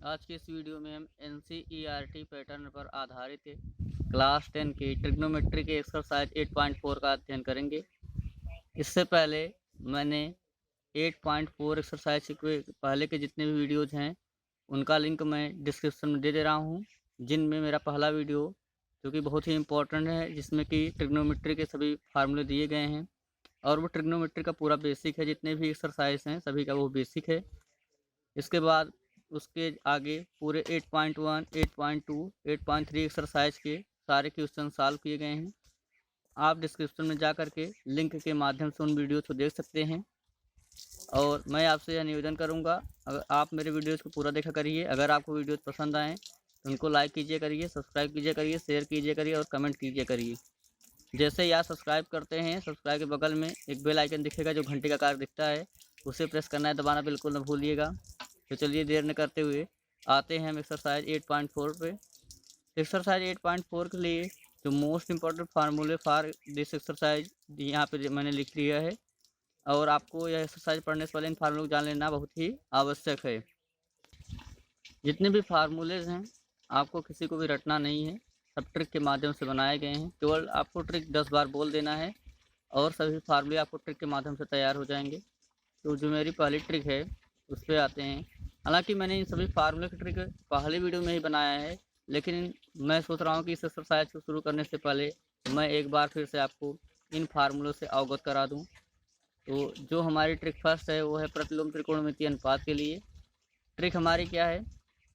आज की इस वीडियो में हम NCERT पैटर्न पर आधारित क्लास 10 की ट्रिग्नोमेट्री के एक्सरसाइज 8.4 का अध्ययन करेंगे। इससे पहले मैंने 8.4 एक्सरसाइज के पहले के जितने भी वीडियोज़ हैं उनका लिंक मैं डिस्क्रिप्शन में दे दे रहा हूँ, जिनमें मेरा पहला वीडियो जो कि बहुत ही इम्पोर्टेंट है, जिसमें कि ट्रिग्नोमेट्री के सभी फार्मूले दिए गए हैं और वो ट्रिग्नोमेट्री का पूरा बेसिक है। जितने भी एक्सरसाइज हैं सभी का वो बेसिक है। इसके बाद उसके आगे पूरे 8.1, 8.2, 8.3 एक्सरसाइज के सारे क्वेश्चन सॉल्व किए गए हैं। आप डिस्क्रिप्शन में जा कर के लिंक के माध्यम से उन वीडियोज़ को देख सकते हैं। और मैं आपसे यह निवेदन करूंगा, अगर आप मेरे वीडियोज़ को पूरा देखा करिए। अगर आपको वीडियोज़ पसंद आएँ तो उनको लाइक कीजिए करिए, सब्सक्राइब कीजिए करिए, शेयर कीजिए करिए और कमेंट कीजिए करिए। जैसे ही आप सब्सक्राइब करते हैं, सब्सक्राइब के बगल में एक बेल आइकन दिखेगा जो घंटी का आकार दिखता है, उसे प्रेस करना है, दबाना बिल्कुल न भूलिएगा। तो चलिए देर न करते हुए आते हैं हम एक्सरसाइज 8.4 पे। एक्सरसाइज 8.4 के लिए जो मोस्ट इम्पॉर्टेंट फार्मूले फॉर दिस एक्सरसाइज यहाँ पे मैंने लिख लिया है, और आपको यह एक्सरसाइज पढ़ने से पहले इन फार्मूलों को जान लेना बहुत ही आवश्यक है। जितने भी फार्मूलेज हैं आपको किसी को भी रटना नहीं है, सब ट्रिक के माध्यम से बनाए गए हैं। केवल आपको ट्रिक 10 बार बोल देना है और सभी फार्मूले आपको ट्रिक के माध्यम से तैयार हो जाएंगे। तो जो मेरी पहली ट्रिक है उस पर आते हैं। हालांकि मैंने इन सभी फार्मूले की ट्रिक पहले वीडियो में ही बनाया है, लेकिन मैं सोच रहा हूँ कि इस एक्सरसाइज को शुरू करने से पहले मैं एक बार फिर से आपको इन फार्मूलों से अवगत करा दूँ। तो जो हमारी ट्रिक फर्स्ट है वो है प्रतिलोम त्रिकोणमितीय अनुपात के लिए। ट्रिक हमारी क्या है?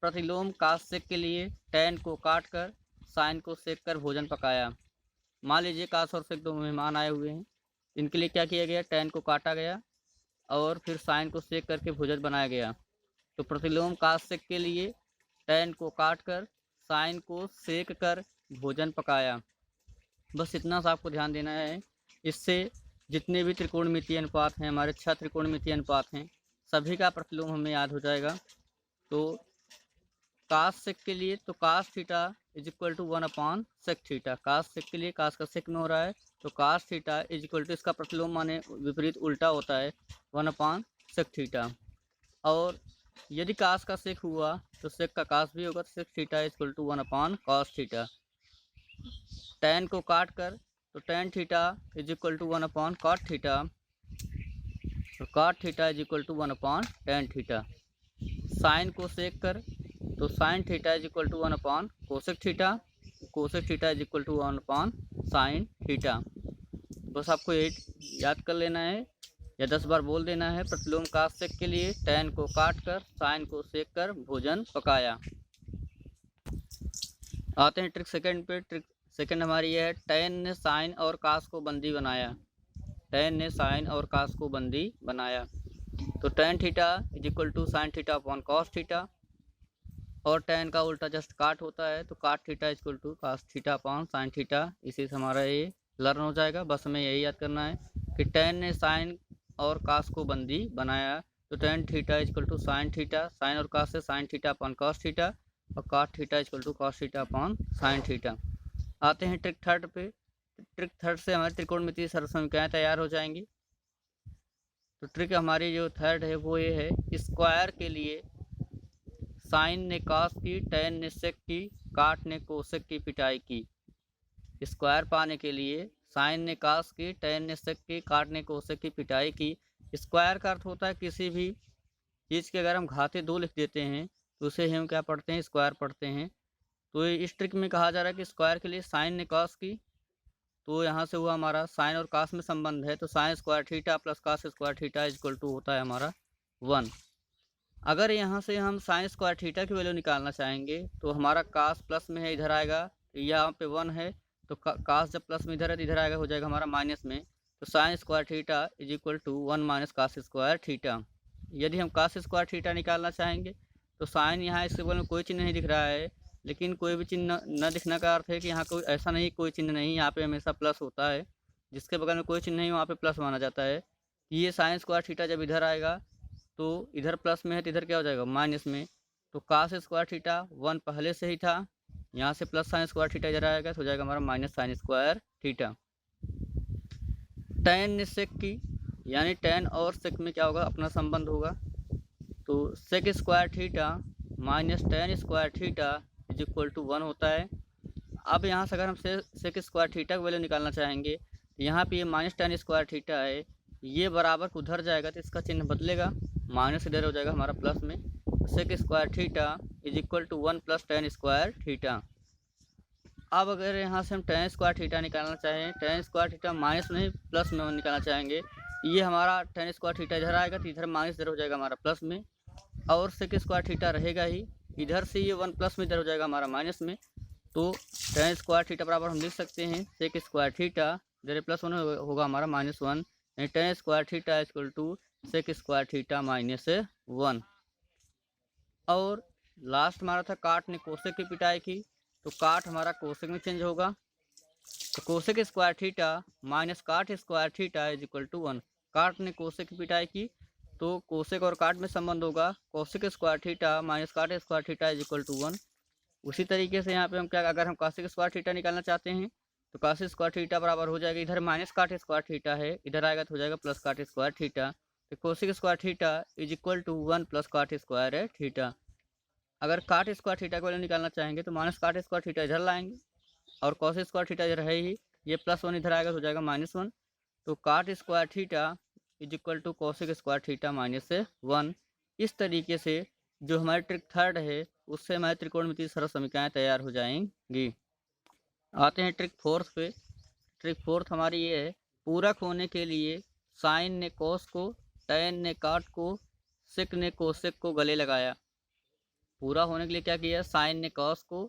प्रतिलोम काश सेक के लिए टैन को काट कर साइन को सेक कर भोजन पकाया। मान लीजिए काश और सेक दो मेहमान आए हुए हैं, इनके लिए क्या किया गया? टैन को काटा गया और फिर साइन को सेक करके भोजन बनाया गया। तो प्रतिलोम काश सेक के लिए टैन को काट कर साइन को सेक कर भोजन पकाया। बस इतना सा आपको ध्यान देना है। इससे जितने भी त्रिकोणमितीय अनुपात हैं, हमारे 6 त्रिकोणमितीय अनुपात हैं, सभी का प्रतिलोम हमें याद हो जाएगा। तो काश सेक के लिए तो cos theta is equal to 1 sec theta. Cos sec के लिए काश का सेक में हो रहा है तो cos theta is equal to, इसका प्रतिलोम माने विपरीत उल्टा होता है, 1 सेक थीटा। और यदि काश का सेक हुआ तो सेक का काश भी होगा, तो sec theta is equal to 1 cos theta. Tan को काट कर तो tan theta is equal to 1 cot theta, और cot theta is equal to 1 tan theta. Sine को सेक कर तो sine theta is equal to 1 cosec theta, cosec theta is equal to 1 sine theta. बस आपको यही याद कर लेना है या 10 बार बोल देना है। प्रतिलोम काश सेक के लिए टैन को काट कर साइन को सेक कर भोजन पकाया। आते हैं ट्रिक सेकंड पे। ट्रिक सेकंड हमारी यह है, टैन ने साइन और काश को बंदी बनाया। टैन ने साइन और काश को बंदी बनाया। तो tan theta is equal to sine theta upon cos theta, और टैन का उल्टा जस्ट काट होता है, तो cot theta is equal to cos theta upon sine theta. इसी से हमारा ये लर्न हो जाएगा। बस हमें यही याद करना है कि टैन ने साइन और काश को बंदी बनाया। तो tan theta is equal to sine theta, sine और काश से sine theta upon cos theta, और cot theta is equal to cos theta upon sine theta. आते हैं ट्रिक थर्ड पे। ट्रिक थर्ड से हमारी त्रिकोणमितीय सरसंख्याएं तैयार हो जाएंगी। तो ट्रिक हमारी जो थर्ड है वो ये है, स्क्वायर के लिए साइन ने कास की, टैन ने सेक की, काट ने कोसेक की पिटाई की। स्क्वायर पाने के लिए साइन ने कास की, टैन ने सेक की, काट ने कोसेक की पिटाई की। स्क्वायर का अर्थ होता है किसी भी चीज़ के अगर हम घाते 2 लिख देते हैं तो उसे हम क्या पढ़ते हैं? स्क्वायर पढ़ते हैं। तो इस ट्रिक में कहा जा रहा है कि स्क्वायर के लिए साइन ने कास की, तो यहाँ से हुआ हमारा साइन और कास में संबंध है, तो sine square theta plus cos square theta is equal to होता है हमारा 1। अगर यहाँ से हम साइन स्क्वायर थीटा की वैल्यू निकालना चाहेंगे तो हमारा कास प्लस में है, इधर आएगा, तो यहाँ पे 1 है, तो कास जब प्लस में इधर है तो इधर आएगा, हो जाएगा हमारा माइनस में। तो sine square theta is equal to 1 minus cos square theta. यदि हम कास स्क्वायर थीटा निकालना चाहेंगे तो साइन, यहाँ इसके बगल में कोई चिन्ह नहीं दिख रहा है, लेकिन कोई भी चिन्ह न दिखने का अर्थ है कि यहाँ कोई ऐसा नहीं, कोई चिन्ह नहीं, यहाँ पे हमेशा प्लस होता है। जिसके बगल में कोई चिन्ह नहीं वहाँ पे प्लस माना जाता है। ये साइन स्क्वायर थीटा जब इधर आएगा तो इधर प्लस में है तो इधर क्या हो जाएगा? माइनस में। तो कास स्क्वायर थीटा 1 पहले से ही था, यहाँ से प्लस साइन स्क्वायर थीटा इधर आएगा तो हो जाएगा हमारा minus sine square theta. Tan ने सेक की, यानी टैन और सेक में क्या होगा? अपना संबंध होगा। तो sec square theta minus tan square theta is equal to 1 होता है। अब यहाँ से अगर हम सेक स्क्वायर थीटा की वैल्यू निकालना चाहेंगे, यहाँ पे ये माइनस टेन स्क्वायर थीटा है, ये बराबर उधर जाएगा तो इसका चिन्ह बदलेगा, माइनस इधर हो जाएगा हमारा प्लस में। Sec square theta is equal to 1 plus tan square theta. अब अगर यहाँ से हम टेन स्क्वायर थीटा निकालना चाहें, टेन स्क्वायर थीटा माइनस में प्लस में निकालना चाहेंगे, ये हमारा टेन स्क्वायर थीटा इधर आएगा तो इधर माइनस इधर हो जाएगा हमारा प्लस में, और सेक स्क्वायर थीटा रहेगा ही, इधर से ये 1 प्लस में इधर हो जाएगा हमारा माइनस में। तो टेन स्क्वायर थीटा बराबर हम लिख सकते हैं सेक स्क्वायर थीटा, इधर प्लस वन होगा हमारा -1, यानी tan square theta equal to sec square theta -1। और लास्ट हमारा था काट ने कोसेक की पिटाई की, तो काट हमारा कोसेक में चेंज होगा, तो cosec square theta minus cot square theta is equal to 1। Cot ने कोसेक की पिटाई की तो कोसेक और काट में संबंध होगा, cosec square theta minus cot square theta is equal to 1। उसी तरीके से यहाँ पे हम क्या, अगर हम कासेक स्क्वायर थीटा निकालना चाहते हैं तो कासेक स्क्वायर थीटा बराबर हो जाएगा, इधर माइनस काट स्क्वायर थीटा है, इधर आएगा तो हो जाएगा प्लस काट स्क्वायर थीटा। तो cosec square theta is equal to 1 plus cot square theta. अगर काट स्क्वायर थीटा को वैल्यू निकालना चाहेंगे तो माइनस काट स्क्वायर थीटा इधर लाएंगे, और कॉस स्क्वायर थीटा इधर है ही, ये +1 इधर आएगा तो हो जाएगा -1। तो cot square theta is equal to cosec square theta -1। इस तरीके से जो हमारी ट्रिक थर्ड है उससे हमारे त्रिकोणमितीय सरल समीकरण तैयार हो जाएंगी। आते हैं ट्रिक फोर्थ पे। ट्रिक फोर्थ हमारी ये है, पूरक होने के लिए साइन ने कॉस को, टैन ने काट को, सेक ने कोसेक को गले लगाया। पूरा होने के लिए क्या किया, साइन ने कॉस को,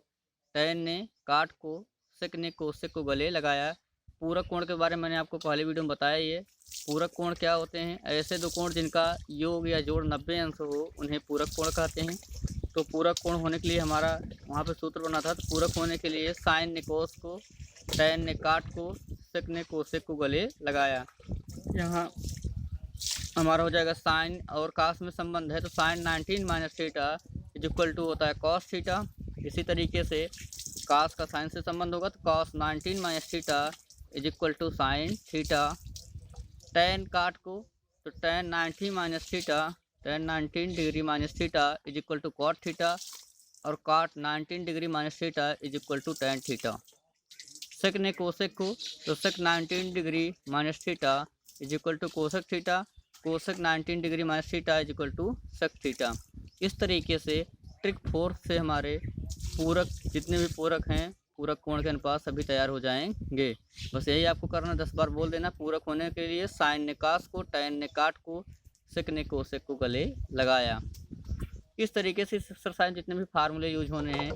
टैन ने काट को, सेक ने कोसेक को गले लगाया। पूरक कोण के बारे में मैंने आपको पहले वीडियो में बताया ही है। पूरक कोण क्या होते हैं, ऐसे दो कोण जिनका योग या जोड़ 90 अंश हो उन्हें पूरक कोण कहते हैं। तो पूरक कोण होने के लिए हमारा वहाँ पे सूत्र बना था, तो पूरक होने के लिए साइन ने कॉस को, टैन ने काट को, सेक ने कोसेक को गले लगाया। यहाँ हमारा हो जाएगा साइन और कास में संबंध है, तो sine 19 minus theta is equal to होता है कॉस थीटा। इसी तरीके से कास का साइन से संबंध होगा, तो cos 19 minus theta is equal to sine theta. Tan cot को, तो tan 90 minus theta, tan 19 degree minus theta is equal to cot theta, और cot 19 degree minus theta is equal to tan theta. Sec ने cosec को, तो sec 19 degree minus theta is equal to cosec theta, cosec 19 degree minus theta is equal to sec theta. इस तरीके से trick fourth से हमारे पूरक जितने भी पूरक हैं, पूरक कोण के अनुपात सभी तैयार हो जाएंगे। बस यही आपको करना, 10 बार बोल देना। पूरक होने के लिए साइन ने कास को, टैन ने काट को, सेक ने कोसेक को गले लगाया। इस तरीके से इस एक्सरसाइज जितने भी फार्मूले यूज होने हैं,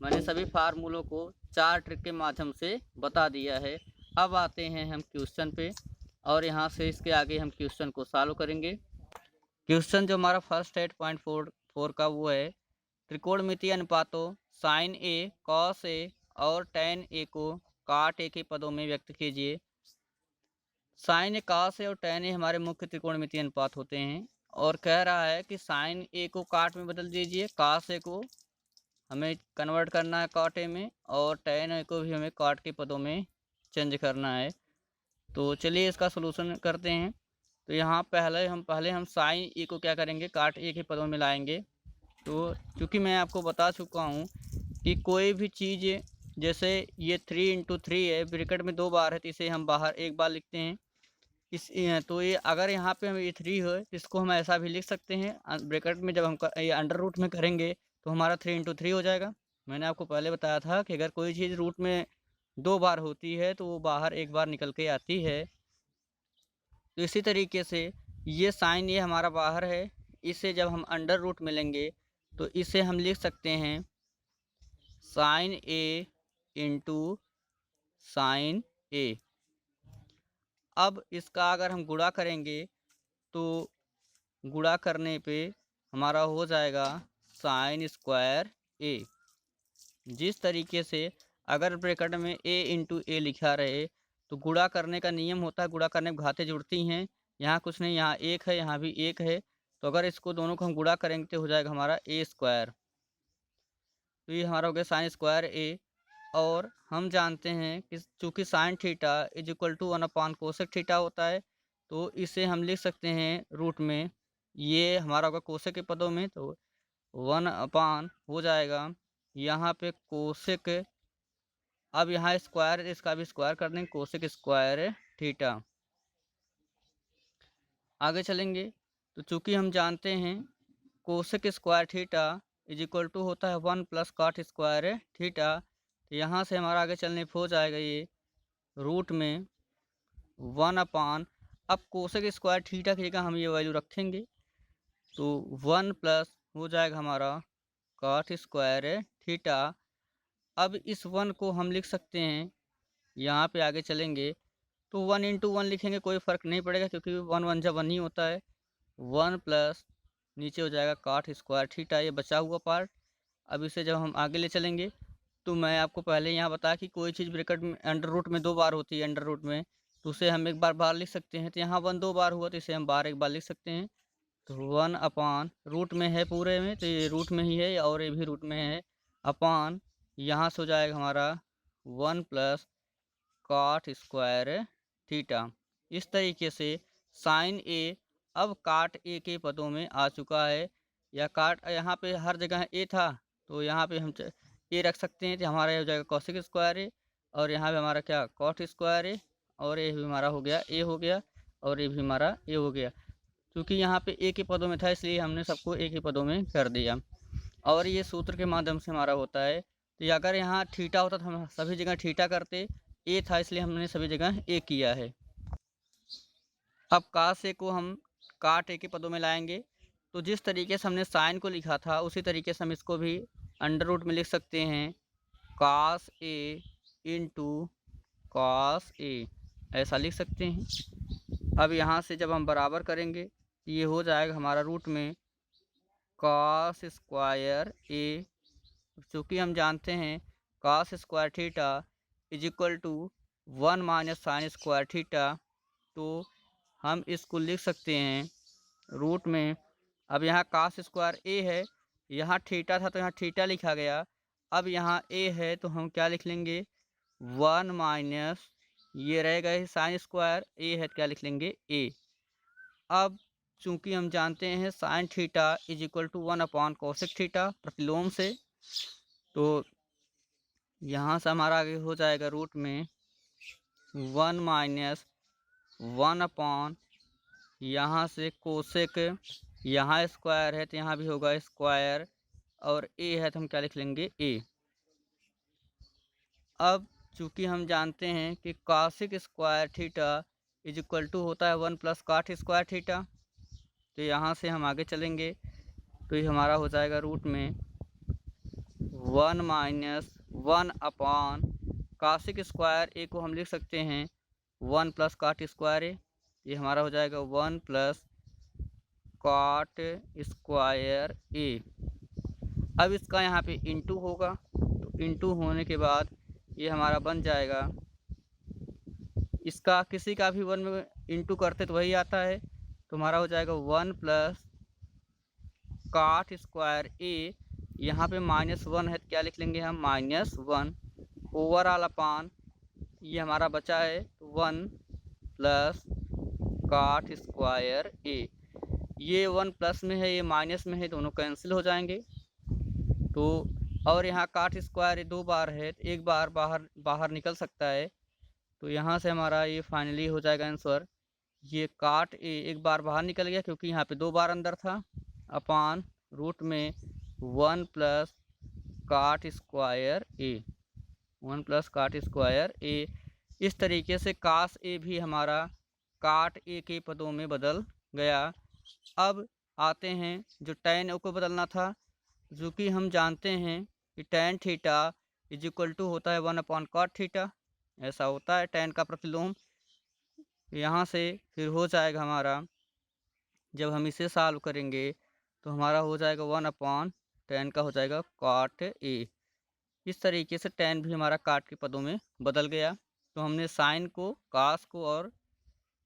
मैंने सभी फार्मूलों को 4 ट्रिक के माध्यम से बता दिया है। अब आते हैं हम क्वेश्चन पे, और यहाँ से इसके आगे हम क्वेश्चन को सॉल्व करेंगे। क्वेश्चन जो हमारा फर्स्ट 8.4 का वो है, त्रिकोणमितीय अनुपातों साइन ए, कॉस ए और टैन ए को काट ए के पदों में व्यक्त कीजिए। साइन ए, कॉस ए और टैन ए हमारे मुख्य त्रिकोणमितीय अनुपात होते हैं, और कह रहा है कि साइन ए को काट में बदल दीजिए, कॉस ए को हमें कन्वर्ट करना है काट ए में, और टैन ए को भी हमें काट के पदों में चेंज करना है। तो चलिए इसका सलूशन करते हैं। तो यहाँ पहले हम साइन ए को क्या करेंगे, काट ए के पदों में लाएंगे। तो चूँकि मैं आपको बता चुका हूँ कि कोई भी चीज़, जैसे ये 3 × 3 है, ब्रैकेट में 2 बार है, तो इसे हम बाहर एक बार लिखते हैं। तो ये अगर यहाँ पे हम ये 3 है तो इसको हम ऐसा भी लिख सकते हैं, ब्रैकेट में जब हम ये अंडर रूट में करेंगे तो हमारा 3 × 3 हो जाएगा। मैंने आपको पहले बताया था कि अगर कोई चीज़ रूट में 2 बार होती है तो वो बाहर एक बार निकल के आती है। तो इसी तरीके से ये साइन ये हमारा बाहर है, इसे जब हम अंडर रूट में लेंगे तो इसे हम लिख सकते हैं साइन ए इंटू साइन ए। अब इसका अगर हम गुणा करेंगे तो गुणा करने पे हमारा हो जाएगा साइन स्क्वायर ए। जिस तरीके से अगर ब्रैकेट में ए इंटू ए लिखा रहे तो गुणा करने का नियम होता है, गुणा करने में घातें जुड़ती हैं। यहाँ कुछ नहीं, यहाँ एक है, यहाँ भी एक है, तो अगर इसको दोनों को हम गुणा करेंगे तो हो जाएगा हमारा ए स्क्वायर। तो ये हमारा हो गया साइन स्क्वायर ए। और हम जानते हैं कि चूँकि sine theta is equal to 1/, cosec theta होता है, तो इसे हम लिख सकते हैं रूट में, ये हमारा होगा कोसेक के पदों में, तो 1 अपान हो जाएगा यहाँ पे कोसेक, अब यहाँ स्क्वायर, इसका भी स्क्वायर कर देंगे, कोसेक स्क्वायर थीटा। आगे चलेंगे तो चूंकि हम जानते हैं cosec square theta is equal to होता है 1 प्लस कॉट स्क्वायर थीटा, तो यहाँ से हमारा आगे चलने पर हो जाएगा ये रूट में 1 अपान, अब कोसेक स्क्वायर थीटा की जगह हम ये वैल्यू रखेंगे तो 1 प्लस हो जाएगा हमारा कॉट स्क्वायर थीटा। अब इस 1 को हम लिख सकते हैं, यहाँ पे आगे चलेंगे तो 1 इंटू 1 लिखेंगे, कोई फ़र्क नहीं पड़ेगा क्योंकि 1 1 जब 1 ही होता है। 1 प्लस नीचे हो जाएगा कॉट स्क्वायर थीटा, ये बचा हुआ पार्ट। अब इसे जब हम आगे ले चलेंगे तो मैं आपको पहले यहाँ बताया कि कोई चीज़ ब्रैकेट में अंडर रूट में 2 बार होती है, अंडर रूट में, तो उसे हम एक बार बार लिख सकते हैं। तो यहाँ 1 2 बार हुआ तो इसे हम बार एक बार लिख सकते हैं। तो 1 अपान रूट में है पूरे में, तो ये रूट में ही है और ये भी रूट में है, अपान यहाँ से हो जाएगा हमारा 1 प्लस कॉट स्क्वायर थीटा। इस तरीके से साइन ए अब काट ए के पदों में आ चुका है, या काट यहाँ पे हर जगह ए था तो यहाँ पे हम ए रख सकते हैं, तो हमारा ये हो जाएगा कॉसेक स्क्वायर ए, और यहाँ पे हमारा क्या कॉट स्क्वायर ए, और ये भी हमारा हो गया ए हो गया, और ये भी हमारा ए हो गया। क्योंकि यहाँ पे ए के पदों में था इसलिए हमने सबको ए के पदों में कर दिया, और ये सूत्र के माध्यम से हमारा होता है। तो अगर यहाँ थीटा होता तो हम सभी जगह थीटा करते, ए था इसलिए हमने सभी जगह ए किया है। अब कास ए को हम काट ए के पदों में लाएंगे, तो जिस तरीके से हमने साइन को लिखा था उसी तरीके से हम इसको भी अंडर रूट में लिख सकते हैं, कास ए इंटू कास ए, ऐसा लिख सकते हैं। अब यहाँ से जब हम बराबर करेंगे ये हो जाएगा हमारा रूट में कॉस स्क्वायर ए, चूँकि हम जानते हैं cos square theta is equal to 1 minus sine square theta, तो हम इसको लिख सकते हैं रूट में, अब यहाँ कॉस स्क्वायर ए है, यहाँ थीटा था तो यहाँ थीटा लिखा गया, अब यहाँ ए है तो हम क्या लिख लेंगे 1 माइनस ये रहेगा साइन स्क्वायर, ए है तो क्या लिख लेंगे ए। अब चूंकि हम जानते हैं sine theta is equal to 1 upon cosec theta प्रतिलोम से, तो यहाँ से हमारा आगे हो जाएगा रूट में 1 माइनस 1 अपॉन यहाँ से कोसेक, यहाँ स्क्वायर है तो यहाँ भी होगा स्क्वायर, और ए है तो हम क्या लिख लेंगे ए। अब चूंकि हम जानते हैं कि cosec square theta is equal to होता है 1 प्लस कॉट स्क्वायर थीटा, तो यहाँ से हम आगे चलेंगे तो ये हमारा हो जाएगा रूट में 1 माइनस 1 अपॉन कॉसेक स्क्वायर ए को हम लिख सकते हैं 1 प्लस कॉट स्क्वायर ए, ये हमारा हो जाएगा 1 प्लस कॉट स्क्वायर ए। अब इसका यहाँ पे इंटू होगा, तो इंटू होने के बाद ये हमारा बन जाएगा, इसका किसी का भी 1 में इंटू करते तो वही आता है, तो हमारा हो जाएगा 1 प्लस कॉट स्क्वायर ए, यहाँ पे -1 है तो क्या लिख लेंगे हम -1 ओवरऑल अपान ये हमारा बचा है 1 प्लस कॉट स्क्वायर ए। ये 1 प्लस में है ये माइनस में है, दोनों कैंसिल हो जाएंगे। तो और यहाँ कॉट स्क्वायर 2 बार है तो एक बार बाहर निकल सकता है, तो यहाँ से हमारा ये फाइनली हो जाएगा आंसर, ये काट ए एक बार बाहर निकल गया क्योंकि यहाँ पे 2 बार अंदर था, अपान रूट में 1 प्लस काट स्क्वायर ए, 1 प्लस काट स्क्वायर ए। इस तरीके से कास ए भी हमारा काट ए के पदों में बदल गया। अब आते हैं जो टैन ए को बदलना था, जो कि हम जानते हैं कि tan theta is equal to होता है 1 अपॉन कॉट थीटा, ऐसा होता है टैन का प्रतिलोम। यहाँ से फिर हो जाएगा हमारा, जब हम इसे सॉल्व करेंगे तो हमारा हो जाएगा 1 अपॉन टैन का हो जाएगा कॉट ए। इस तरीके से टैन भी हमारा काट के पदों में बदल गया। तो हमने साइन को कास को और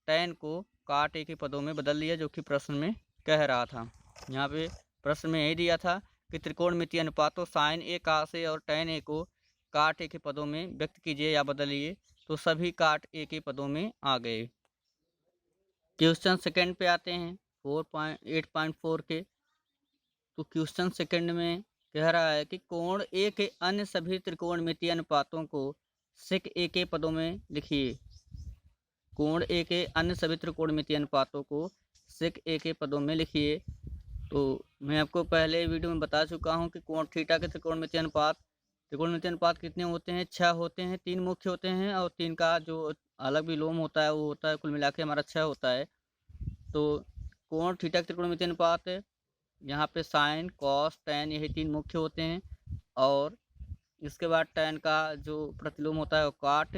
टैन को काट ए के पदों में बदल लिया, जो कि प्रश्न में कह रहा था। यहाँ पे प्रश्न में यही दिया था कि त्रिकोणमितीय अनुपातों साइन ए कास ए और टैन ए को काट ए के पदों में व्यक्त कीजिए या बदलिए, तो सभी काट ए के पदों में आ गए। क्वेश्चन सेकंड पे आते हैं 8.4 के। तो क्वेश्चन सेकंड में कह रहा है कि कोण ए के अन्य सभी त्रिकोणमितीय अनुपातों को सेक ए के पदों में लिखिए। कोण ए के अन्य सभी त्रिकोणमितीय अनुपातों को सेक ए के पदों में लिखिए। तो मैं आपको पहले वीडियो में बता चुका हूं कि कोण थीटा के त्रिकोणमितीय अनुपात कितने होते हैं? 6 होते हैं। 3 मुख्य होते हैं और 3 का जो अलग विलोम होता है वो होता है, कुल मिला के हमारा 6 होता है। तो कोण थीटा के त्रिकोणमितीय अनुपात यहाँ पे साइन, कॉस, टैन यही 3 मुख्य होते हैं। और इसके बाद टैन का जो प्रतिलोम होता है वो काट,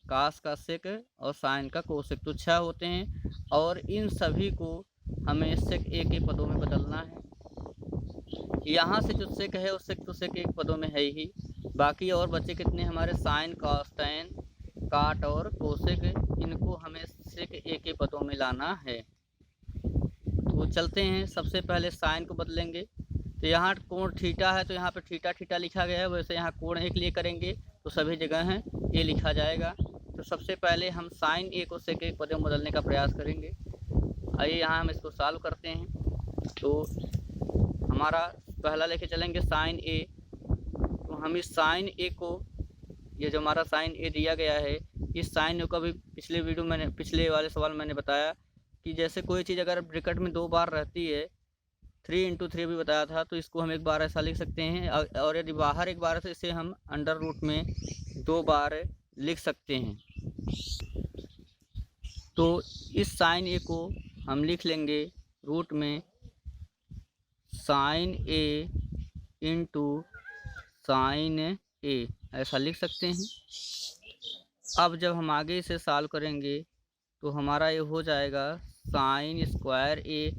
कास का सेक और साइन का कोसेक, तो 6 होते हैं। और इन सभी को हमें सेक ए के पदों में बदलना है। यहाँ से जो सेक है उस सेक तो सेक एक पदों में है ही, बाकी और बचे कितने हमारे साइन, कॉस, टैन, काट और कोसेक, इनको हमें सेक ए के पदों में लाना है। तो चलते हैं, सबसे पहले साइन को बदलेंगे। तो यहाँ कोण थीटा है तो यहाँ पे थीटा थीटा लिखा गया है, वैसे यहाँ कोण ए के लिए करेंगे तो सभी जगह है ए लिखा जाएगा। तो सबसे पहले हम साइन ए को सेक ए पदों में बदलने का प्रयास करेंगे। आइए यहाँ हम इसको सॉल्व करते हैं। तो हमारा पहला लेके चलेंगे साइन ए। तो हम इस साइन ए को, ये जो हमारा साइन ए दिया गया है, इस साइन ए को अभी पिछले वाले सवाल मैंने बताया कि जैसे कोई चीज़ अगर ब्रैकेट में 2 बार रहती है, 3 × 3 भी बताया था, तो इसको हम एक बार ऐसा लिख सकते हैं। और यदि बाहर एक बार है तो इसे हम अंडर रूट में 2 बार लिख सकते हैं। तो इस साइन ए को हम लिख लेंगे रूट में साइन ए इंटू साइन ए, ऐसा लिख सकते हैं। अब जब हम आगे इसे सॉल्व करेंगे तो हमारा ये हो जाएगा साइन स्क्वायर ए,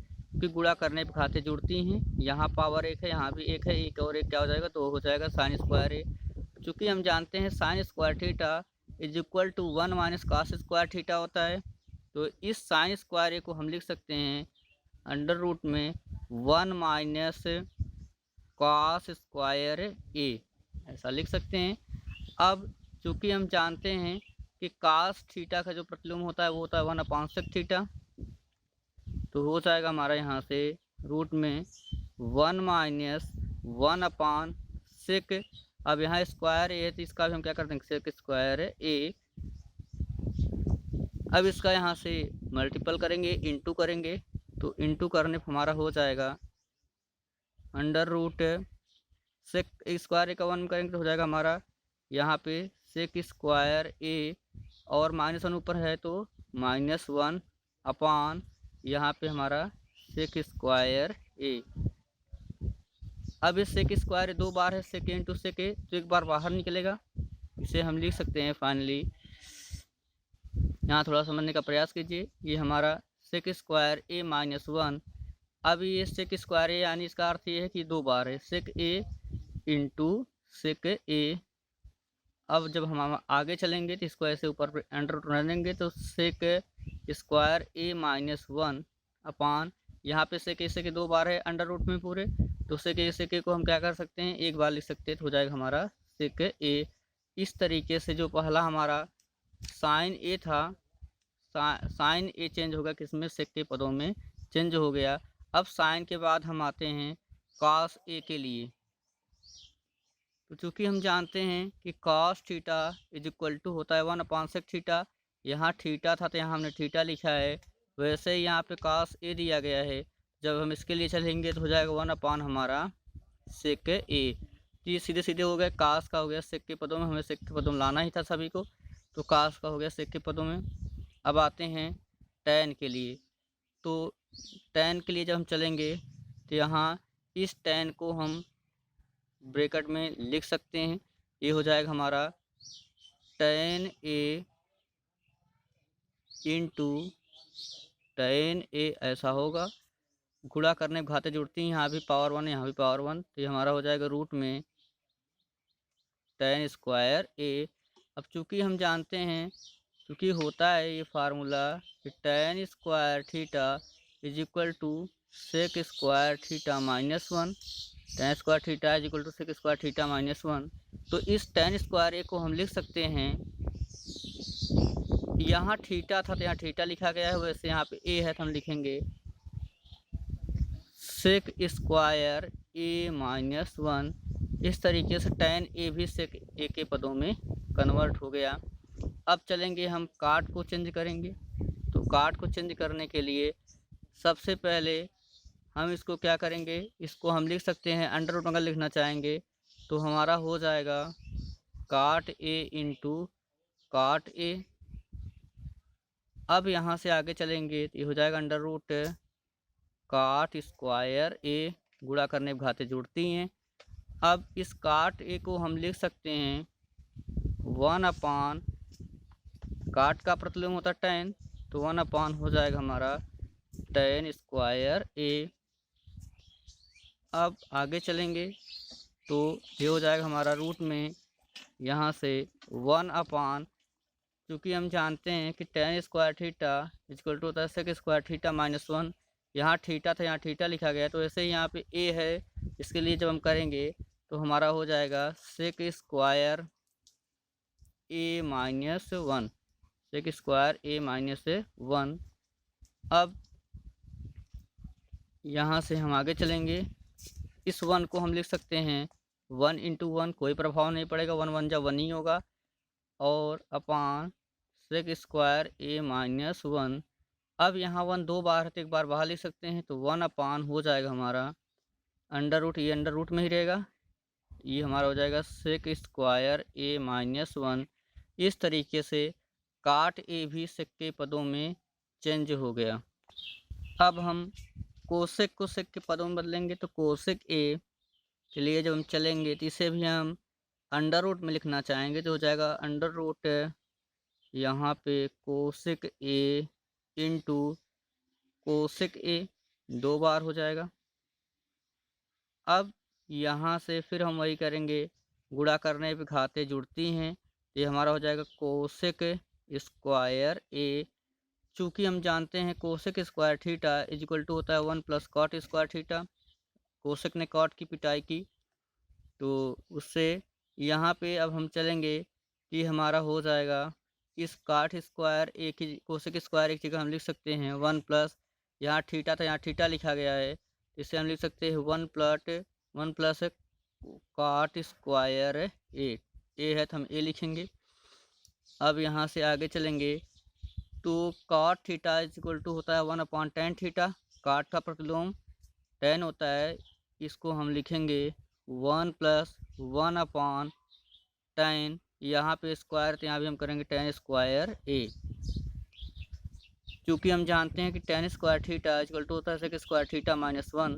की गुणा करने पे खाते जुड़ती हैं, यहाँ पावर 1 है, यहाँ भी 1 है, एक और एक क्या हो जाएगा, तो हो जाएगा साइन स्क्वायर ए। चूँकि हम जानते हैं sine square theta is equal to 1 minus cos square theta होता है, तो इस साइन स्क्वायर ए को हम लिख सकते हैं अंडर रूट में 1 माइनस कॉस स्क्वायर ए, ऐसा लिख सकते हैं। अब चूँकि हम जानते हैं कि कॉस थीटा का जो प्रतिलोम होता है वो होता है 1/sec थीटा, तो हो जाएगा हमारा यहाँ से रूट में 1 माइनस 1/sec। अब यहाँ स्क्वायर ए है तो इसका भी हम क्या कर देंगे, सेक स्क्वायर ए। अब इसका यहाँ से मल्टीपल करेंगे, इंटू करेंगे, तो इंटू करने पर हमारा हो जाएगा अंडर रूट सेक स्क्वायर ए का 1 करेंगे तो हो जाएगा हमारा यहाँ पे सेक स्क्वायर ए, और -1 ऊपर है तो -1 यहाँ पे हमारा सेक स्क्वायर ए। अब इस सेक स्क्वायर 2 बार है, सेक इंटू सेक ए, तो एक बार बाहर निकलेगा, इसे हम लिख सकते हैं फाइनली। यहाँ थोड़ा समझने का प्रयास कीजिए, ये हमारा सेक स्क्वायर ए -1। अब ये सेक स्क्वायर ए यानी इसका अर्थ ये है कि 2 बार है, सेक ए इंटू सेक ए। अब जब हम आगे चलेंगे तो इसको ऐसे ऊपर अंडर रूट रह देंगे, तो सेक स्क्वायर ए -1 यहाँ पे सेक के 2 बार है अंडर रूट में पूरे, तो सेक को हम क्या कर सकते हैं, एक बार लिख सकते हैं, तो हो जाएगा हमारा सेक ए। इस तरीके से जो पहला हमारा साइन ए था, साइन ए चेंज होगा किसमें, सेक के पदों में चेंज हो गया। अब साइन के बाद हम आते हैं कॉस ए के लिए। तो चूँकि हम जानते हैं कि cos theta is equal to होता है 1/sec थीटा, यहाँ थीटा था तो यहाँ हमने थीटा लिखा है, वैसे ही यहाँ पे कॉस ए दिया गया है। जब हम इसके लिए चलेंगे तो हो जाएगा 1 हमारा सेक ए। तो ये सीधे सीधे हो गए, कॉस का हो गया सेक के पदों में, हमें सेक के पदों में लाना ही था सभी को, तो कॉस का हो गया सेक के पदों में। अब आते हैं टैन के लिए। तो टैन के लिए जब हम चलेंगे तो यहाँ इस टैन को हम ब्रैकेट में लिख सकते हैं, ये हो जाएगा हमारा tan A into tan A, ऐसा होगा। गुणा करने घाते जुड़ती हैं, यहाँ भी पावर 1 यहाँ भी पावर 1, तो ये हमारा हो जाएगा रूट में टैन स्क्वायर ए। अब चूँकि हम जानते हैं, चूँकि होता है ये फार्मूला कि tan square theta is equal to sec square theta -1, tan square theta is equal to sec square theta -1। तो इस टैन स्क्वायर ए को हम लिख सकते हैं, यहाँ थीटा था तो यहाँ थीटा लिखा गया है, वैसे यहाँ पे ए है तो हम लिखेंगे सेक स्क्वायर ए माइनस वन। इस तरीके से tan ए भी sec ए के पदों में कन्वर्ट हो गया। अब चलेंगे हम काट को चेंज करेंगे। तो काट को चेंज करने के लिए सबसे पहले हम इसको क्या करेंगे, इसको हम लिख सकते हैं अंडर रूट अगर लिखना चाहेंगे तो हमारा हो जाएगा काट ए इंटू काट ए। अब यहाँ से आगे चलेंगे तो ये हो जाएगा अंडर रूट काट स्क्वायर ए, गुणा करने पर घातें जुड़ती हैं। अब इस काट ए को हम लिख सकते हैं 1/, काट का प्रतिलोम होता है tan, तो 1/, हो जाएगा हमारा tan स्क्वायर ए। अब आगे चलेंगे तो ये हो जाएगा हमारा रूट में यहाँ से 1/, क्योंकि हम जानते हैं कि tan square theta equal to होता है sec स्क्वायर थीटा माइनस 1। यहाँ थीटा था, यहाँ थीटा लिखा गया, तो ऐसे ही यहाँ पे a है, इसके लिए जब हम करेंगे तो हमारा हो जाएगा sec square a minus 1, sec square a minus 1। अब यहाँ से हम आगे चलेंगे, इस 1 को हम लिख सकते हैं 1 इंटू 1, कोई प्रभाव नहीं पड़ेगा, 1 1 जा 1 ही होगा, और अपान सेक स्क्वायर ए माइनस 1। अब यहाँ 1 दो बार है तो एक बार बाहर लिख सकते हैं, तो 1/, हो जाएगा हमारा अंडर रूट, ये अंडर रूट में ही रहेगा, ये हमारा हो जाएगा सेक स्क्वायर ए माइनस 1। इस तरीके से काट ए भी सेक के पदों में चेंज हो गया। अब हम कोसेक को सेक के पदों में बदलेंगे, तो कोसेक ए के लिए जब हम चलेंगे तो इसे भी हम अंडर रूट में लिखना चाहेंगे, तो हो जाएगा अंडर रूट यहाँ पे कोसेक ए इंटू कोसेक ए, दो बार हो जाएगा। अब यहाँ से फिर हम वही करेंगे, गुणा करने पे घातें जुड़ती हैं, तो ये हमारा हो जाएगा कोसेक स्क्वायर ए। चूँकि हम जानते हैं cosec square theta is equal to होता है 1 plus cot square theta, cosec ने कॉट की पिटाई की, तो उससे यहाँ पे अब हम चलेंगे कि हमारा हो जाएगा इस काट स्क्वायर ए की कोसेक स्क्वायर एक जगह हम लिख सकते हैं 1 प्लस, यहाँ थीटा था, यहाँ थीटा लिखा गया है, इसे हम लिख सकते हैं 1 प्लस काट स्क्वायर ए है तो हम ए लिखेंगे। अब यहाँ से आगे चलेंगे तो cot theta is equal to होता है 1/tan थीटा, काट का प्रतिलोम tan होता है, इसको हम लिखेंगे 1 प्लस 1/tan, यहाँ पे स्क्वायर तो यहाँ भी हम करेंगे tan स्क्वायर ए। क्योंकि हम जानते हैं कि tan square theta equal to होता है sec स्क्वायर थीटा माइनस 1,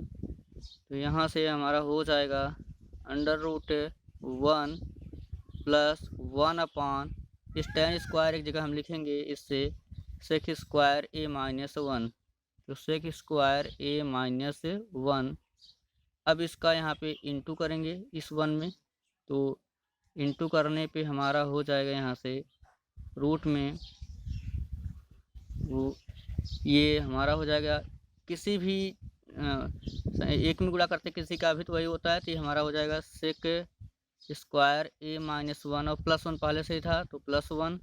तो यहाँ से हमारा हो जाएगा अंडर रूट 1 प्लस 1/, इस tan स्क्वायर एक जगह हम लिखेंगे, इससे sec स्क्वायर ए माइनस 1, तो sec स्क्वायर ए माइनस 1। अब इसका यहाँ पे इंटू करेंगे इस 1 में, तो इंटू करने पे हमारा हो जाएगा यहाँ से रूट में वो ये हमारा हो जाएगा किसी भी एक में गुणा करते किसी का भी तो वही होता है, तो ये हमारा हो जाएगा सेक स्क्वायर ए माइनस 1, और प्लस 1 पहले से ही था तो प्लस 1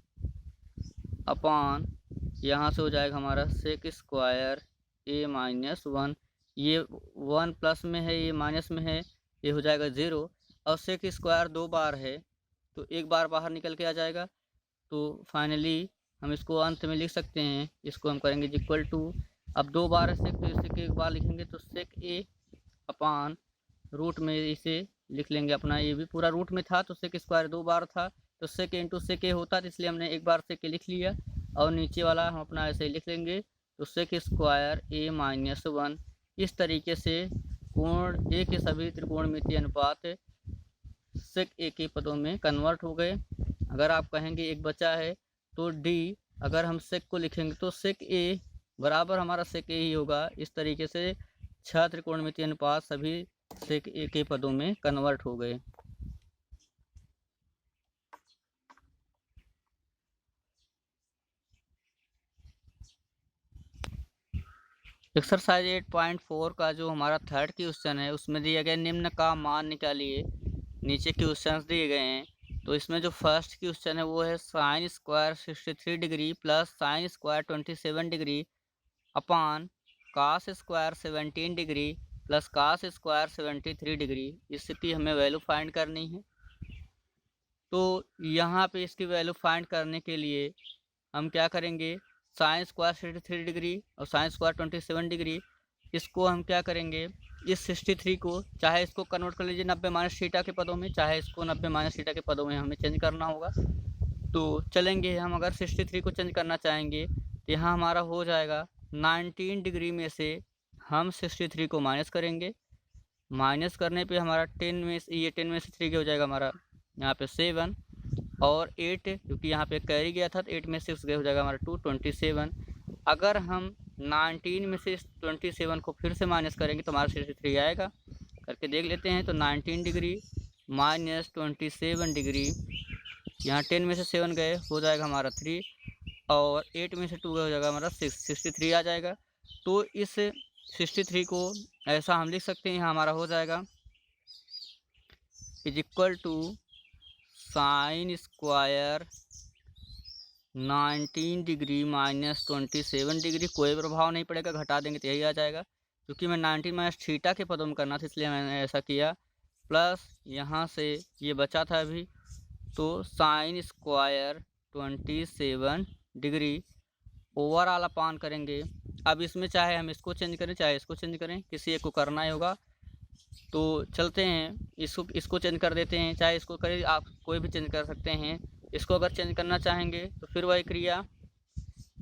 अपान, यहाँ से हो जाएगा हमारा सेक स्क्वायर ए माइनस 1, ये 1 प्लस में है, ये माइनस में है, ये हो जाएगा 0, और सेक स्क्वायर दो बार है तो एक बार बाहर निकल के आ जाएगा, तो फाइनली हम इसको अंत में लिख सकते हैं, इसको हम करेंगे इक्वल टू, अब दो बार है सेक तो इसे एक बार लिखेंगे, तो सेक ए अपान रूट में इसे लिख लेंगे अपना, ये भी पूरा रूट में था तो सेक स्क्वायर दो बार था तो सेक इंटू सेक ए होता, तो इसलिए हमने एक बार सेक लिख लिया, और नीचे वाला हम अपना ऐसे ही लिख लेंगे, तो सेक स्क्वायर ए माइनस 1। इस तरीके से कोण ए के सभी त्रिकोणमितीय अनुपात सेक ए के पदों में कन्वर्ट हो गए। अगर आप कहेंगे एक बचा है तो डी, अगर हम सेक को लिखेंगे तो सेक ए बराबर हमारा सेक ए ही होगा। इस तरीके से 6 त्रिकोणमितीय अनुपात सभी सेक ए के पदों में कन्वर्ट हो गए। एक्सरसाइज 8.4 का जो हमारा थर्ड क्वेश्चन है उसमें दिया गया निम्न का मान निकालिए, नीचे क्वेश्चंस दिए गए हैं। तो इसमें जो फर्स्ट क्वेश्चन है वो है sine square 63 degree plus sine square 27 degree upon cos square 17 degree, plus cos square 73 degree, इसकी हमें वैल्यू फाइंड करनी है। तो यहाँ पे इसकी वैल्यू फाइंड करने के लिए हम क्या करेंगे, साइन स्क्वायर 63 डिग्री और साइन स्क्वायर 27 डिग्री, इसको हम क्या करेंगे, इस 63 को चाहे इसको कन्वर्ट कर लीजिए 90 माइनस थीटा के पदों में, चाहे इसको 90 माइनस थीटा के पदों में हमें चेंज करना होगा। तो चलेंगे, हम अगर 63 को चेंज करना चाहेंगे तो यहाँ हमारा हो जाएगा 19 डिग्री में से हम 63 को माइनस करेंगे। माइनस करने पे हमारा 10 में से, ये 10 में से 3 के हो जाएगा हमारा यहाँ पे 7 और 8, क्योंकि यहाँ पे कैरी गया था तो 8 में 6 गए हो जाएगा हमारा 2, 27। अगर हम 19 में से 27 को फिर से माइनस करेंगे तो हमारा 63 आएगा। करके देख लेते हैं। तो 19 डिग्री माइनस 27 डिग्री, यहाँ 10 में से 7 गए हो जाएगा हमारा 3 और 8 में से 2 गए हो जाएगा हमारा 6, 63 आ जाएगा। तो इस 63 को ऐसा हम लिख सकते हैं, यहाँ हमारा हो जाएगा is equal to sine square 19 degree minus 27 degree, कोई प्रभाव नहीं पड़ेगा, घटा देंगे तो यही आ जाएगा। क्योंकि मैं 19 माइनस थीटा के पदों में करना था इसलिए मैंने ऐसा किया। प्लस यहाँ से ये बचा था अभी, तो साइन स्क्वायर 27 डिग्री ओवरऑल अपान करेंगे। अब इसमें चाहे हम इसको चेंज करें चाहे इसको चेंज करें, किसी एक को करना ही होगा। तो चलते हैं, इसको चेंज कर देते हैं, चाहे इसको करें, आप कोई भी चेंज कर सकते हैं। इसको अगर चेंज करना चाहेंगे तो फिर वही क्रिया,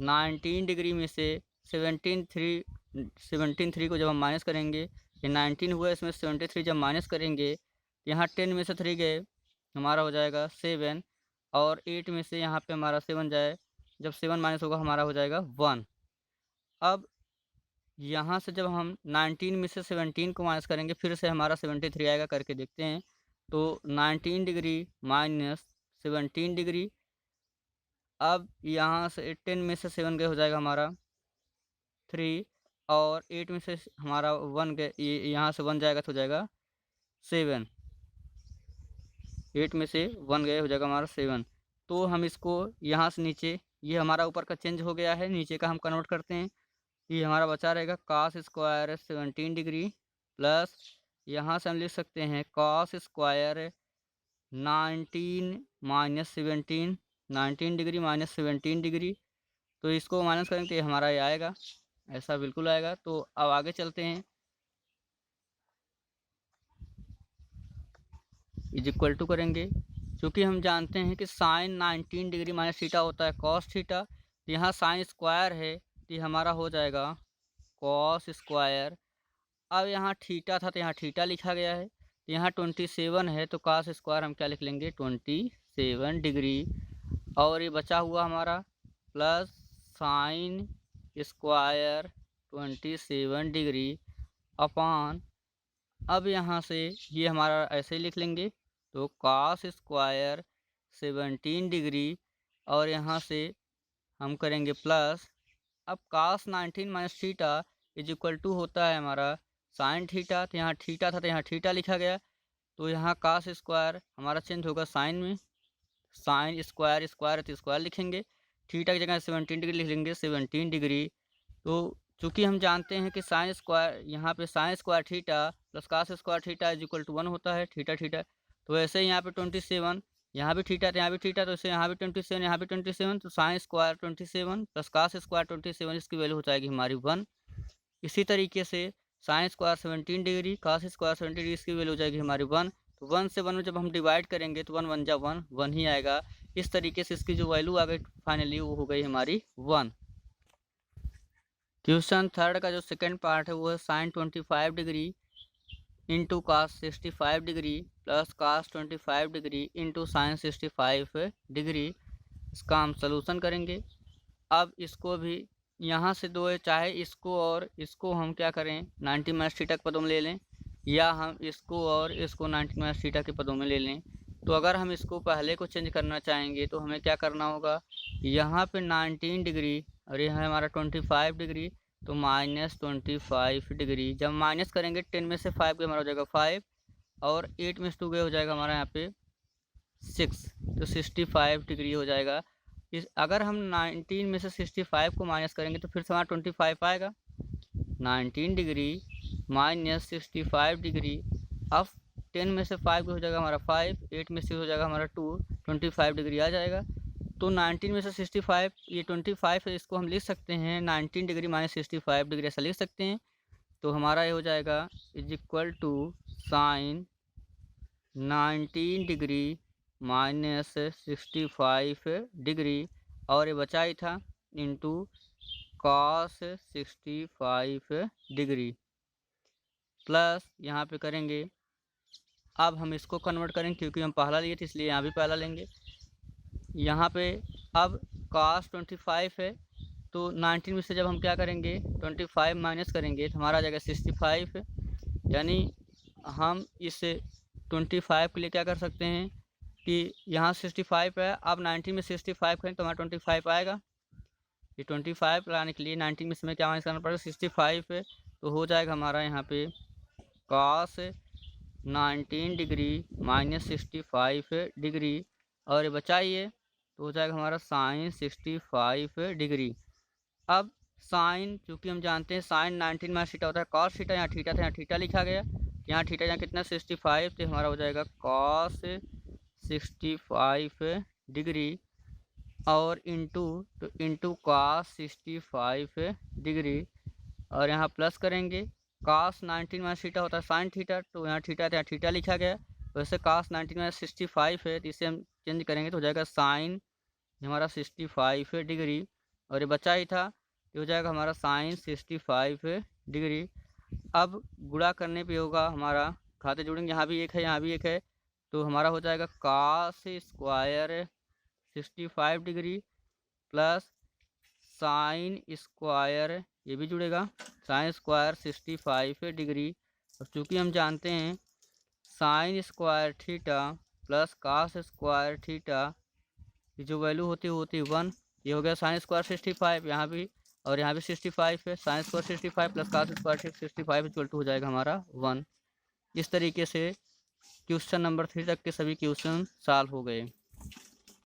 19 डिग्री में से 17 को जब हम माइनस करेंगे, ये 19 हुआ, इसमें 73 जब माइनस करेंगे, यहाँ 10 में से 3 गए, हमारा हो जाएगा 7 और 8 में से यहाँ पे हमारा 7 जाए, जब 7 माइनस होगा हमारा हो जाएगा 1। अब यहाँ से जब हम 19 में से 17 को माइनस करेंगे फिर से हमारा 73 आएगा। करके देखते हैं। तो 19 डिग्री माइनस 17 डिग्री, अब यहाँ से 10 में से 7 गए हो जाएगा हमारा 3 और 8 में से हमारा 1 गए, यहाँ से 1 जाएगा तो हो जाएगा 7, 8 में से 1 गए हो जाएगा हमारा 7। तो हम इसको यहाँ से नीचे, ये हमारा ऊपर का चेंज हो गया है, नीचे का हम कन्वर्ट करते हैं। ये हमारा बचा रहेगा कॉस स्क्वायर 17 डिग्री प्लस यहाँ से हम लिख सकते हैं cos square 19 minus 17, 19 degree minus 17 degree. तो इसको माइनस करेंगे तो ये हमारा ये आएगा, ऐसा बिल्कुल आएगा। तो अब आगे चलते हैं, इज इक्वल टू करेंगे, क्योंकि हम जानते हैं कि साइन 19 डिग्री माइनस थीटा होता है कॉस थीटा, तो यहाँ साइन स्क्वायर है तो ये हमारा हो जाएगा कॉस स्क्वायर। अब यहाँ थीटा था तो यहाँ थीटा लिखा गया है, तो यहाँ 27 है तो कॉस स्क्वायर हम क्या लिख लेंगे 27 डिग्री, और ये बचा हुआ हमारा प्लस साइन स्क्वायर 27 डिग्री अपान, अब यहाँ से ये हमारा ऐसे ही लिख लेंगे, तो कॉस स्क्वायर 17 डिग्री और यहाँ से हम करेंगे प्लस, अब cos 19 minus theta is equal to होता है हमारा साइन थीटा, तो यहाँ थीटा था तो यहाँ थीटा लिखा गया, तो यहाँ कॉस स्क्वायर हमारा चेंज होगा साइन में, साइन स्क्वायर स्क्वायर तो स्क्वायर लिखेंगे, थीटा की जगह 17 डिग्री लिख लेंगे 17 डिग्री। तो चूँकि हम जानते हैं कि साइन स्क्वायर, यहाँ पे sine square theta plus cos square theta is equal to 1 होता है, थीटा थीटा। तो ऐसे ही यहाँ पे 27, यहाँ भी थीटा तो यहाँ भी थीटा, तो इसे यहाँ भी 27 यहाँ भी 27, तो sine square 27 plus cos square 27, इसकी वैल्यू हो जाएगी हमारी 1। इसी तरीके से sine square 17 degree cos square 17 degree, इसकी वैल्यू हो जाएगी हमारी 1। तो 1 से 1 में जब हम डिवाइड करेंगे तो 1 1 जा 1, 1 ही आएगा। इस तरीके से इसकी जो वैल्यू आ गई फाइनली वो हो गई हमारी 1। क्वेश्चन 3 का जो सेकंड पार्ट है वो है sine 25 degree into cos 65 degree plus cos 25 degree into sine 65 degree. इसका हम सलूशन करेंगे। अब इसको भी यहाँ से दो है, चाहे इसको और इसको हम क्या करें 90 माइनस थीटा के पदों में ले लें, या हम इसको और इसको 90 माइनस थीटा के पदों में ले लें। तो अगर हम इसको पहले को चेंज करना चाहेंगे तो हमें क्या करना होगा, यहाँ पे 19 डिग्री और यह है हमारा 25 डिग्री, तो माइनस 25 डिग्री। जब माइनस करेंगे 10 में से 5 गए हमारा हो जाएगा 5 और 8 में से 2 गए हो जाएगा हमारा यहाँ पे 6, तो 65 डिग्री हो जाएगा। अगर हम 19 में से 65 को माइनस करेंगे तो फिर से हमारा 25 आएगा। 19 डिग्री माइनस 65 डिग्री। अब 10 में से 5 हो जाएगा हमारा 5, 8 में से हो जाएगा हमारा 2, 25 डिग्री आ जाएगा। तो 19 में से 65, ये 25 है, इसको हम लिख सकते हैं 19 डिग्री माइनस 65 डिग्री, ऐसा लिख सकते हैं। तो हमारा ये हो जाएगा is equal to sine 19 degree minus 65 degree, और ये बचा ही था इंटू कॉस 65 डिग्री, प्लस यहाँ पे करेंगे। अब हम इसको कन्वर्ट करेंगे क्योंकि हम पहला लिए थे इसलिए यहाँ भी पहला लेंगे। यहाँ पे अब cos 25 है, तो 19 में से जब हम क्या करेंगे 25 माइनस करेंगे तो हमारा आ जाएगा 65। यानी हम इस 25 के लिए क्या कर सकते हैं कि यहाँ 65 है, अब 19 में 65 करें तो हमारा 25 आएगा। ये 25 लाने के लिए 19 में से हमें क्या माइनस करना पड़ेगा 65 है, तो हो जाएगा हमारा यहाँ पे cos 19 डिग्री माइनस 65 डिग्री, और ये बचाइए तो हो जाएगा हमारा साइन 65 डिग्री। अब साइन, चूँकि हम जानते हैं साइन 19 माइनस थीटा होता है कॉस थीटा, यहाँ थीटा था यहाँ थीटा लिखा गया, यहाँ थीटा यहाँ कितना 65, तो हमारा हो जाएगा कॉस 65 डिग्री और इंटू कॉस 65 डिग्री, और यहाँ प्लस करेंगे। cos 19 माइनस थीटा होता है साइन थीटा, तो यहाँ थीटा लिखा गया। वैसे cos 19 माइनस 65 है, तो इसे हम चेंज करेंगे तो हो जाएगा साइन हमारा 65 डिग्री, और ये बचा ही था, ये हो जाएगा हमारा साइन 65 डिग्री। अब गुणा करने पे होगा हमारा, खाते जोड़ेंगे, यहाँ भी एक है यहाँ भी एक है, तो हमारा हो जाएगा cos square 65 degree plus sine square, ये भी जुड़ेगा, साइन स्क्वायर 65 डिग्री। और चूँकि हम जानते हैं sine square theta plus cos square theta की जो वैल्यू होती है 1, ये हो गया साइन स्क्वायर 65, यहाँ भी और यहाँ भी 65 है, sine square 65 plus cos square 65 equal to हो जाएगा हमारा 1। इस तरीके से क्वेश्चन नंबर 3 तक के सभी क्वेश्चन सॉल्व हो गए।